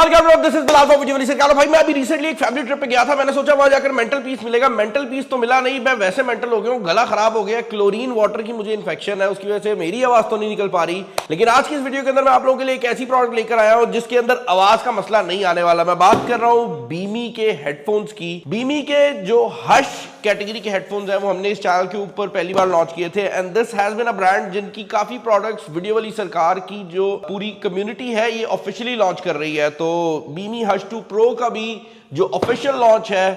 This is Bilal सरकार। भाई मैं अभी रिसेंटली एक फैमिली ट्रिप पे गया था। मैंने सोचा वहां जाकर मेंटल पीस मिलेगा। मेंटल पीस तो मिला नहीं, मैं वैसे मेंटल हो गया हूँ, गला खराब हो गया। क्लोरीन वाटर की मुझे इन्फेक्शन है, उसकी वजह से मेरी आवाज तो नहीं निकल पा रही। लेकिन आज की इस वीडियो के अंदर मैं आप लोगों के लिए एक ऐसी प्रोडक्ट लेकर आया हूँ जिसके अंदर आवाज का मसला नहीं आने वाला। मैं बात कर रहा हूँ बीमी के हेडफोन्स की। बीमी के जो हश कैटेगरी के हेडफोन्स हैं वो हमने इस चैनल के ऊपर पहली बार लॉन्च किए थे। And this has been a brand जिनकी काफी प्रोडक्ट्स वीडियो वाली सरकार की जो पूरी कम्युनिटी है ये ऑफिशियली लॉन्च कर रही है। तो बीमी हश 2 प्रो का भी जो ऑफिशियल लॉन्च है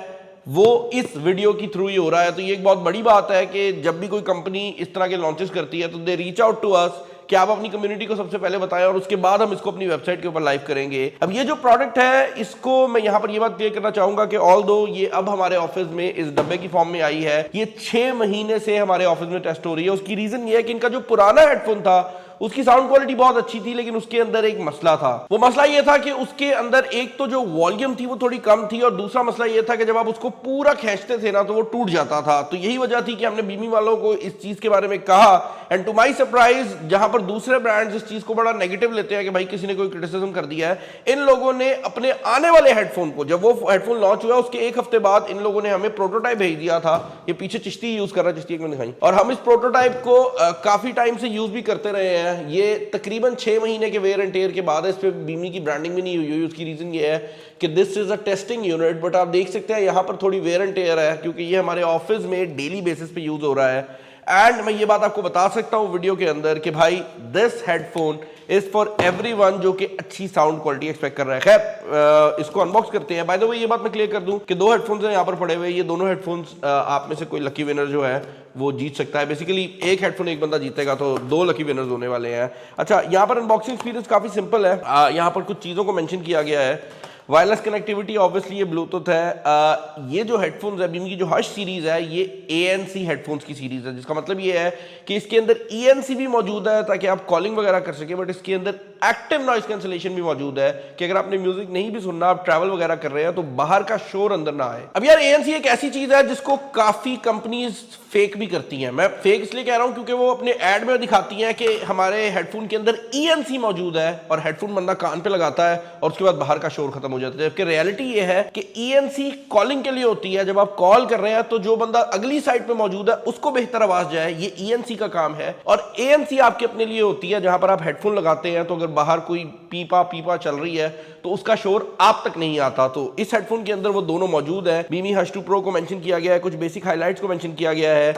वो इस वीडियो की थ्रू ही हो रहा है। तो ये एक बहुत बड़ी बात है कि जब भी कोई कंपनी इस तरह के लॉन्चेस करती है तो they reach out to us कि आप अपनी कम्युनिटी को सबसे पहले बताएं और उसके बाद हम इसको अपनी वेबसाइट के ऊपर लाइव करेंगे। अब ये जो प्रोडक्ट है इसको मैं यहां पर ये बात क्लियर करना चाहूंगा कि ऑल दो ये अब हमारे ऑफिस में इस डब्बे की फॉर्म में आई है, ये 6 महीने से हमारे ऑफिस में टेस्ट हो रही है। उसकी रीजन ये है कि इनका जो पुराना हेडफोन था उसकी साउंड क्वालिटी बहुत अच्छी थी, लेकिन उसके अंदर एक मसला था। वो मसला ये था कि उसके अंदर एक तो जो वॉल्यूम थी वो थोड़ी कम थी, और दूसरा मसला ये था कि जब आप उसको पूरा खींचते थे ना तो वो टूट जाता था। तो यही वजह थी कि हमने बीमी वालों को इस चीज के बारे में कहा। एंड टू माई सरप्राइज, जहां पर दूसरे ब्रांड्स इस चीज को बड़ा नेगेटिव लेते हैं कि भाई किसी ने कोई क्रिटिसिज्म कर दिया है, इन लोगों ने अपने आने वाले हेडफोन को, जब वो हेडफोन लॉन्च हुआ उसके एक हफ्ते बाद इन लोगों ने हमें प्रोटोटाइप भेज दिया था। ये पीछे चिश्ती यूज कर रहा है, चिश्ती एक मिनट दिखाई। और हम इस प्रोटोटाइप को काफी टाइम से यूज भी करते रहे हैं। ये तकरीबन 6 महीने के वेयर एंड टेयर के बाद इस पे बीमी की ब्रांडिंग भी नहीं हुई हुई। उसकी रीजन ये है कि this is a testing unit, but आप देख सकते हैं यहाँ पर थोड़ी वेयर एंड टेयर है क्योंकि ये हमारे ऑफिस में डेली बेसिस पे यूज हो रहा है। एंड मैं ये बात आपको बता सकता हूँ वीडियो के अंदर कि भाई this headphone is for everyone जो कि अच्छी साउंड क्वालिटी एक्सपेक्ट कर रहा है। खैर इसको अनबॉक्स करते हैं। बाय द वे ये बात मैं क्लियर कर दूं कि 2 हेडफोन्स हैं यहाँ पर पड़े हुए। ये दोनों हेडफोन्स आप में से कोई लकी विनर जो है वो जीत सकता है। बेसिकली एक हेडफोन एक बंदा जीतेगा, तो 2 लकी विनर्स होने वाले हैं। अच्छा, यहाँ पर अनबॉक्सिंग एक्सपीरियंस काफी सिंपल है। यहाँ पर कुछ चीजों को मेंशन किया गया है। वायरलेस कनेक्टिविटी, ऑब्वियसली ये ब्लूटूथ है। ये जो हेडफोन्स है बीमी की जो हश सीरीज है ये ANC हेडफोन्स की सीरीज है, जिसका मतलब ये है कि इसके अंदर ENC भी मौजूद है ताकि आप कॉलिंग वगैरह कर सके। बट इसके अंदर एक्टिव नॉइस कैंसिलेशन भी मौजूद है कि अगर आपने म्यूजिक नहीं भी सुनना, आप ट्रैवल वगैरह कर रहे हैं तो बाहर का शोर अंदर ना आए। अब यार ANC एक ऐसी चीज है जिसको काफी कंपनीज फेक भी करती हैं। मैं फेक इसलिए कह रहा हूं क्योंकि वो अपने एड में दिखाती हैं कि हमारे हेडफोन के अंदर ENC मौजूद है, और हेडफोन बंदा कान पे लगाता है और उसके बाद बाहर का शोर खत्म हो जाता है। जबकि रियलिटी ये है कि ENC कॉलिंग के लिए होती है। जब आप कॉल कर रहे हैं तो जो बंदा अगली साइड पे मौजूद है उसको बेहतर आवाज जाए, ये ENC का काम है। और ANC आपके अपने लिए होती है, जहां पर आप हेडफोन लगाते हैं तो अगर बाहर कोई पीपा चल रही है तो उसका शोर आप तक नहीं आता। तो इस हेडफोन के अंदर वो दोनों मौजूद है। बीमी हश 2 प्रो को मेंशन किया गया है, कुछ बेसिक हाइलाइट्स को मेंशन किया गया है।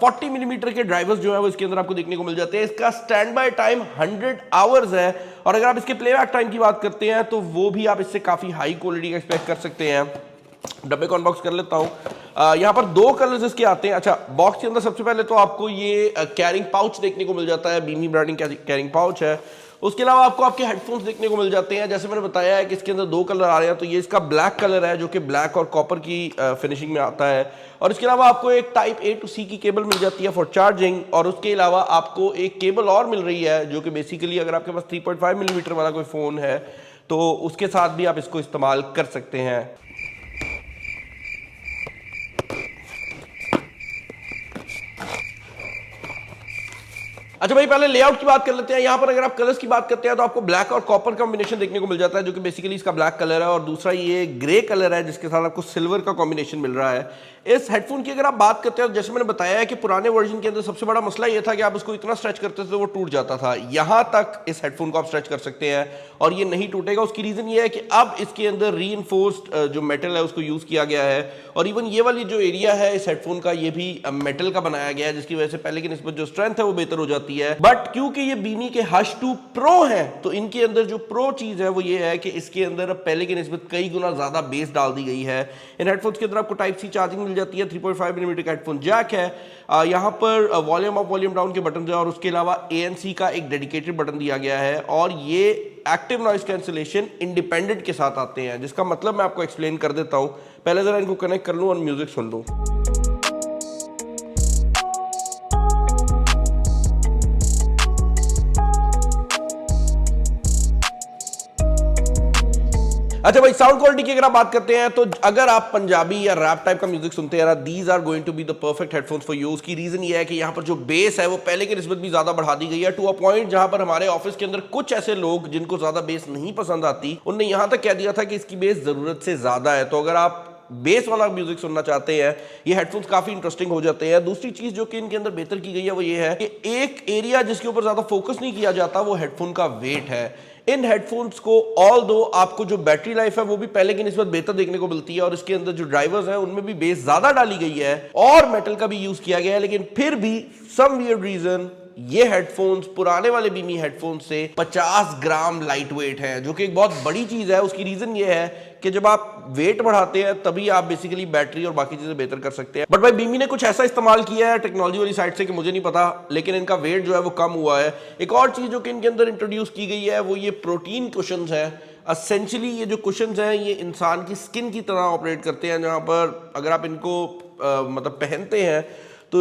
40 मिलीमीटर के ड्राइवर्स जो है वो इसके अंदर आपको देखने को मिल जाते हैं। इसका स्टैंड बाय टाइम 100 आवर्स है, और अगर आप इसके प्लेबैक टाइम की बात करते हैं तो वो भी आप इससे काफी हाई क्वालिटी का एक्सपेक्ट कर सकते हैं। डब्बे को अनबॉक्स कर लेता हूं। यहाँ पर 2 कलर्स इसके आते हैं। अच्छा, बॉक्स के अंदर सबसे पहले तो आपको ये कैरिंग पाउच देखने को मिल जाता है, बीमी ब्रांडिंग कैरिंग पाउच है। उसके अलावा आपको आपके हेडफोन्स देखने को मिल जाते हैं। जैसे मैंने बताया है कि इसके अंदर 2 कलर आ रहे हैं, तो ये इसका ब्लैक कलर है जो कि ब्लैक और कॉपर की फिनिशिंग में आता है। और इसके अलावा आपको एक टाइप A to C की केबल मिल जाती है फॉर चार्जिंग, और उसके अलावा आपको एक केबल और मिल रही है जो कि बेसिकली अगर आपके पास 3.5 मिलीमीटर वाला कोई फ़ोन है तो उसके साथ भी आप इसको इस्तेमाल कर सकते हैं। अच्छा भाई, पहले लेआउट की बात कर लेते हैं। यहाँ पर अगर आप कलर्स की बात करते हैं तो आपको ब्लैक और कॉपर कॉम्बिनेशन देखने को मिल जाता है जो कि बेसिकली इसका ब्लैक कलर है, और दूसरा ये ग्रे कलर है जिसके साथ आपको सिल्वर का कॉम्बिनेशन मिल रहा है। इस हेडफोन की अगर आप बात करते हैं, जैसे मैंने बताया है कि पुराने वर्जन के अंदर सबसे बड़ा मसला ये था कि आप उसको इतना स्ट्रेच करते थे तो वो टूट जाता था। यहाँ तक इस हेडफोन को आप स्ट्रेच कर सकते हैं और ये नहीं टूटेगा। उसकी रीजन ये है कि अब इसके अंदर रीइंफोर्स्ड जो मेटल है उसको यूज किया गया है, और इवन ये वाली जो एरिया है इस हेडफोन का ये भी मेटल का बनाया गया है, जिसकी वजह से पहले की निस्बत जो स्ट्रेंथ है वो बेहतर हो जाती है। बट क्योंकि ये बीमी के हश 2 प्रो है तो इनके अंदर जो प्रो चीज है वो ये है कि इसके अंदर पहले की निस्बत कई गुना ज्यादा बेस डाल दी गई है। इन हेडफोन्स के अंदर आपको टाइप C चार्जिंग मिल जाती है, 3.5 मिलीमीटर का हेडफोन जैक है। यहाँ पर वॉल्यूम अप वॉल्यूम डाउन के बटन है, और उसके अलावा ANC का एक डेडिकेटेड बटन दिया गया है, और ये एक्टिव नॉइस कैंसिलेशन इंडिपेंडेंट के साथ आते हैं, जिसका मतलब मैं आपको एक्सप्लेन कर देता हूं। पहले जरा इनको कनेक्ट कर लूं और म्यूजिक सुन लूं। अच्छा भाई, साउंड क्वालिटी की अगर आप बात करते हैं तो अगर आप पंजाबी या रैप टाइप का म्यूजिक सुनते हैं ना, these are going to be the perfect headphones for use. Key reason ये है कि यहाँ पर जो बेस है वो पहले की निस्बत भी ज्यादा बढ़ा दी गई है, टू अ पॉइंट जहां पर हमारे ऑफिस के अंदर कुछ ऐसे लोग जिनको ज्यादा बेस नहीं पसंद आती, उनने यहां तक कह दिया था कि इसकी बेस जरूरत से ज्यादा है। तो अगर आप बेस वाला म्यूजिक सुनना चाहते हैं, ये हेडफोन्स काफी इंटरेस्टिंग हो जाते हैं। दूसरी चीज जो कि इनके अंदर बेहतर की गई है वो ये है कि एक एरिया जिसके ऊपर ज्यादा फोकस नहीं किया जाता वो हेडफोन का वेट है। इन हेडफोन्स को ऑल दो आपको जो बैटरी लाइफ है वो भी पहले की निस्बत बेहतर देखने को मिलती है, और इसके अंदर जो ड्राइवर्स हैं उनमें भी बेस ज्यादा डाली गई है और मेटल का भी यूज किया गया है, लेकिन फिर भी सम वियर्ड रीजन ये हेडफोन्स पुराने वाले बीमी हेडफोन्स से 50 ग्राम लाइट वेट है, जो कि एक बहुत बड़ी चीज है। उसकी रीजन ये है कि जब आप वेट बढ़ाते हैं तभी आप बेसिकली बैटरी और बाकी चीजें बेहतर कर सकते हैं। बट भाई बीमी ने कुछ ऐसा इस्तेमाल किया है टेक्नोलॉजी वाली साइड से कि मुझे नहीं पता, लेकिन इनका वेट जो है वो कम हुआ है। एक और चीज जो कि इनके अंदर इंट्रोड्यूस की गई है वो ये प्रोटीन कुशन्स हैं। असेंशली ये जो कुशन्स हैं ये इंसान की स्किन की तरह ऑपरेट करते हैं, जहां पर अगर आप इनको मतलब पहनते हैं तो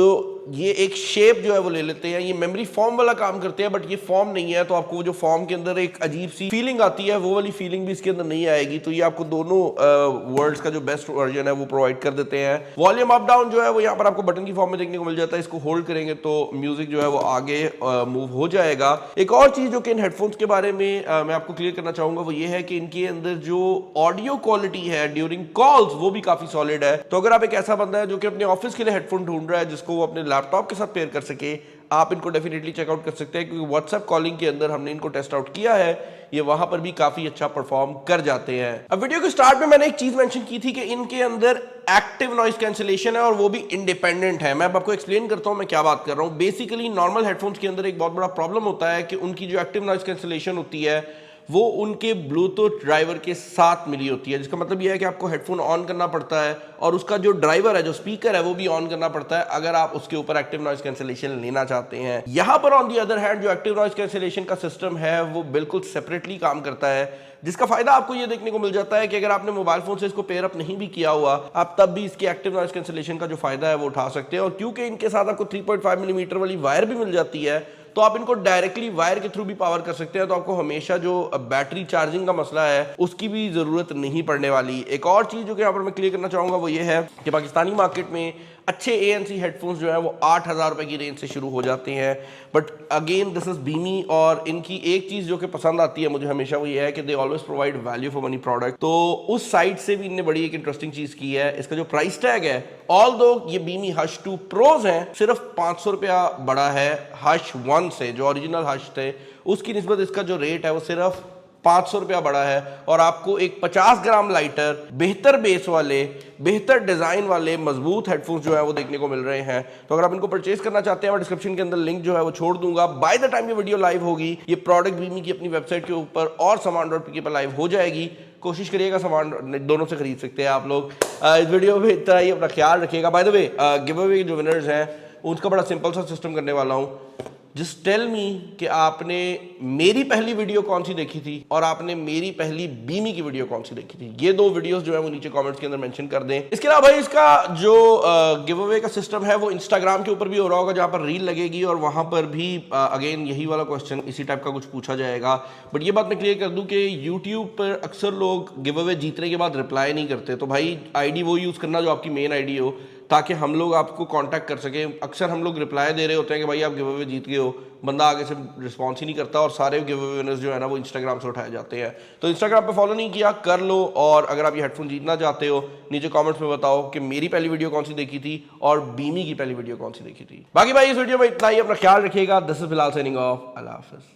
ये एक शेप जो है वो ले लेते हैं। ये मेमोरी फॉर्म वाला काम करते हैं, बट ये फॉर्म नहीं है, तो आपको वो जो फॉर्म के अंदर एक अजीब सी फीलिंग आती है वो वाली फीलिंग भी इसके अंदर नहीं आएगी। तो ये आपको दोनों वर्ड्स का जो बेस्ट वर्जन है वो प्रोवाइड कर देते हैं। वॉल्यूम अप डाउन जो है वो यहाँ पर आपको बटन की फॉर्म में देखने को मिल जाता है। इसको होल्ड करेंगे तो म्यूजिक जो है वो आगे मूव हो जाएगा। एक और चीज जो कि इन हेडफोन्स के बारे में मैं आपको क्लियर करना चाहूंगा वो ये है कि इनके अंदर जो ऑडियो क्वालिटी है ड्यूरिंग कॉल्स वो भी काफी सॉलिड है। तो अगर आप एक ऐसा बंदा है जो कि अपने ऑफिस के लिए हेडफोन ढूंढ रहा है जिसको वो अपने लैपटॉप के साथ पेयर कर सके, आप इनको डेफिनेटली चेकआउट कर सकते हैं, क्योंकि व्हाट्सएप कॉलिंग के अंदर हमने इनको टेस्ट आउट किया है, ये वहां पर भी काफी अच्छा परफॉर्म कर जाते हैं। अब वीडियो के स्टार्ट में मैंने एक चीज मेंशन की थी कि इनके अंदर एक्टिव नॉइस कैंसिलेशन है और वो भी इंडिपेंडेंट है। मैं अब आपको एक्सप्लेन करता हूं मैं क्या बात कर रहा हूं। बेसिकली नॉर्मल हेडफोन्स के अंदर एक बहुत बड़ा प्रॉब्लम होता है कि उनकी जो एक्टिव नॉइस कैंसिलेशन होती है वो उनके ब्लूटूथ ड्राइवर के साथ मिली होती है, जिसका मतलब यह है कि आपको हेडफोन ऑन करना पड़ता है और उसका जो ड्राइवर है, जो स्पीकर है, वो भी ऑन करना पड़ता है अगर आप उसके ऊपर एक्टिव नॉइस कैंसिलेशन लेना चाहते हैं। यहां पर ऑन दी अदर हैंड जो एक्टिव नॉइस कैंसिलेशन का सिस्टम है वो बिल्कुल सेपरेटली काम करता है, जिसका फायदा आपको ये देखने को मिल जाता है कि अगर आपने मोबाइल फोन से इसको पेयर अप नहीं भी किया हुआ, आप तब भी इसके एक्टिव नॉइस कैंसिलेशन का जो फायदा है वो उठा सकते हैं। और क्योंकि इनके साथ आपको 3.5 मिलीमीटर वाली वायर भी मिल जाती है, तो आप इनको डायरेक्टली वायर के थ्रू भी पावर कर सकते हैं, तो आपको हमेशा जो बैटरी चार्जिंग का मसला है उसकी भी जरूरत नहीं पड़ने वाली। एक और चीज जो कि यहाँ पर मैं क्लियर करना चाहूंगा वो ये है कि पाकिस्तानी मार्केट में अच्छे ANC हेडफोन्स जो है वो 8,000 रुपए की रेंज से शुरू हो जाते हैं। बट अगेन दिस इज बीमी, और इनकी एक चीज जो कि पसंद आती है मुझे हमेशा वो ये है कि they always provide value for money product. तो उस साइड से भी इनने बड़ी एक इंटरेस्टिंग चीज की है। इसका जो प्राइस टैग है, ऑल दो ये बीमी हश 2 प्रोज हैं, सिर्फ 500 रुपया बड़ा है हश 1 से। जो ओरिजिनल हश थे उसकी निस्बत इसका जो रेट है वो सिर्फ 500 रुपया बड़ा है, और आपको एक 50 ग्राम लाइटर, बेहतर बेस वाले, बेहतर डिजाइन वाले मजबूत हेडफोन्स जो है वो देखने को मिल रहे हैं। तो अगर आप इनको परचेज करना चाहते हैं, मैं डिस्क्रिप्शन के अंदर लिंक जो है वो छोड़ दूंगा। बाय द टाइम ये वीडियो लाइव होगी, ये प्रोडक्ट बीमी की अपनी वेबसाइट के ऊपर और सामान.pk पर लाइव हो जाएगी। कोशिश करिएगा सामान दोनों से खरीद सकते हैं आप लोग। इस वीडियो में इतना ही, अपना ख्याल रखिएगा। By the way give away के जो विनर्स हैं उनका बड़ा सिंपल सा सिस्टम करने वाला हूँ। जस्ट टेल मी कि आपने मेरी पहली वीडियो कौन सी देखी थी और आपने मेरी पहली बीमी की वीडियो कौन सी देखी थी। ये 2 वीडियोस जो है वो नीचे कमेंट्स के अंदर मेंशन कर दें। इसके अलावा भाई इसका जो गिव अवे का सिस्टम है वो इंस्टाग्राम के ऊपर भी हो रहा होगा, जहां पर रील लगेगी, और वहां पर भी अगेन यही वाला क्वेश्चन, इसी टाइप का कुछ पूछा जाएगा। बट ये बात मैं क्लियर कर दूं कि यूट्यूब पर अक्सर लोग गिव अवे जीतने के बाद रिप्लाई नहीं करते। तो भाई आईडी वो यूज करना जो आपकी मेन आईडी हो, ताकि हम लोग आपको कांटेक्ट कर सकें। अक्सर हम लोग रिप्लाई दे रहे होते हैं कि भाई आप गिव अवे जीत गए हो, बंदा आगे से रिस्पॉन्स ही नहीं करता, और सारे गिव अवे विनर्स जो है ना वो इंस्टाग्राम से उठाए जाते हैं। तो इंस्टाग्राम पे फॉलो नहीं किया, कर लो। और अगर आप ये हेडफोन जीतना चाहते हो, नीचे कमेंट्स में बताओ कि मेरी पहली वीडियो कौन सी देखी थी और बीमी की पहली वीडियो कौन सी देखी थी। बाकी भाई इस वीडियो में इतना ही, अपना ख्याल रखिएगा। This is Bilal signing off. अल्लाह हाफिज़।